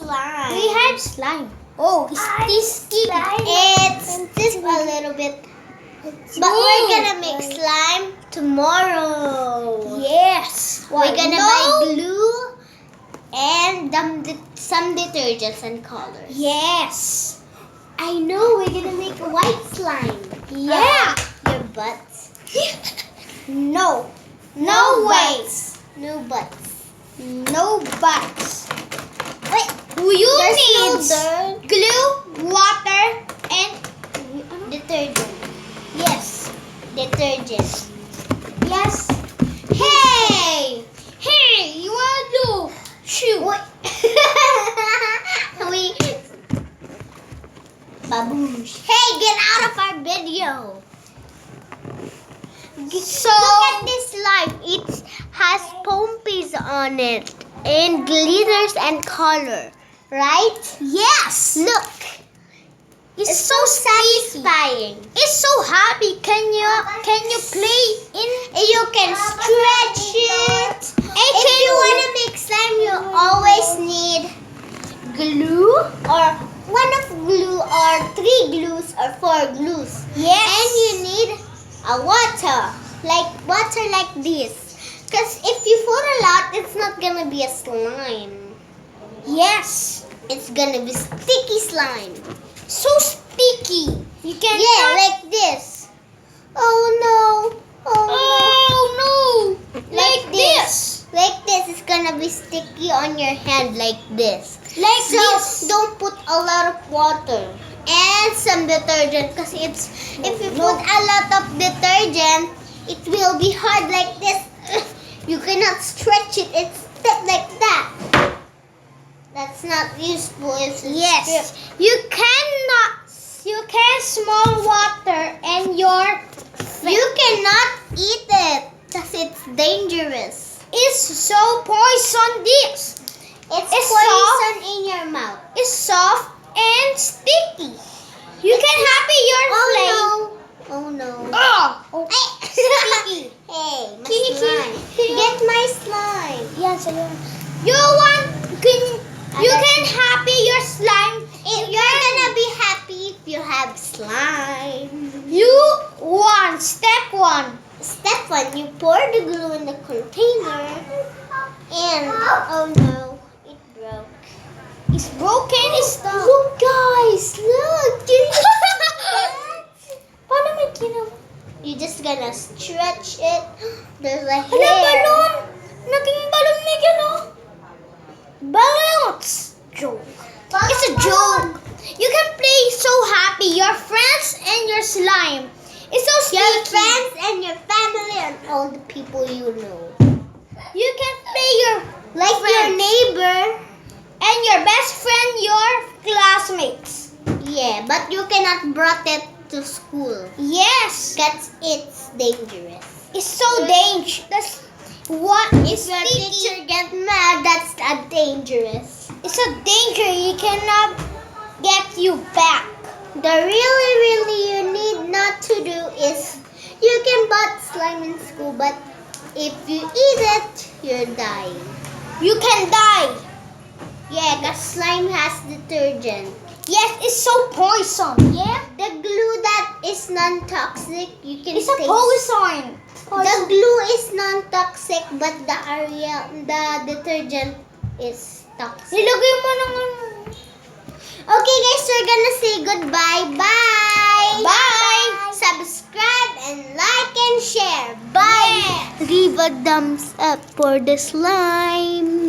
slime. We have slime. Oh, it's sticky. It's just a little bit. But we're gonna make slime tomorrow. Yes. We're gonna buy glue and some detergents and colors. Yes. I know we're gonna make a white slime. Yeah. Your butts. No. No ways. No butts. No buts. Wait. You There's need no dirt. glue, water, and Detergent. yes. Detergent. Yes. Hey! Hey! You wanna do? Shoot. we. Baboosh. Hey, get out of our video. So Look at this slime. It has pompies on it and glitters and color. Right? yes. Look. It's so satisfying. It's so happy. Can you play in? You can stretch it. And If you want to make slime, you always need glue or one of glue or 3 glues or 4 glues. Yes. And you need a water like this. Because if you put a lot, it's not gonna be a slime. Yes. It's gonna be sticky slime. So sticky. You can Like this. Oh no. Oh no. Like this. Like this, it's gonna be sticky on your hand like this. Like So this. don't put a lot of water and some detergent because if you put a lot of detergent, it will be hard like this. You cannot stretch it. It's stiff like that. That's not useful. Yes. You cannot. You can small water and You cannot eat it because it's dangerous. it's so poison. This. It's It's poison in your mouth. It's soft and sticky. You can happy your flame. Oh no. Oh. Sticky. Hey, my slime. Get my slime. Yes. You can happy your slime. You're gonna be happy if you have slime. Step 1. Step 1, you pour the glue in the container. And, oh no, it broke. It's broken. It's stuck. Look guys, look. Can you see that? Paano may ginawa? You're just gonna stretch it. There's a hair. Ano, balloon? Naging balloon may gano'n. Balloons. Joke. It's a joke. You can play so happy. Your friends and your slime. It's so sticky. Your friends and your family and all the people you know. You can play your Like your friends neighbor. and your best friend, your classmates. Yeah, but you cannot brought it to school. Yes. Because it's dangerous. It's so dangerous. What is If your sticky? teacher get mad, that's dangerous. It's a danger. He cannot get you back. The really you need not to do is you can buy slime in school, but if you eat it, you're dying. You can die. Yeah, because slime has detergent. Yes, it's so poison. Yeah. The glue that is non-toxic, you can It's a taste. poison. The glue is non-toxic, but the detergent is toxic. Nilagay mo ng Okay guys, we're gonna say goodbye. Bye! Bye! Subscribe and like and share. Bye! Leave a thumbs up for the slime.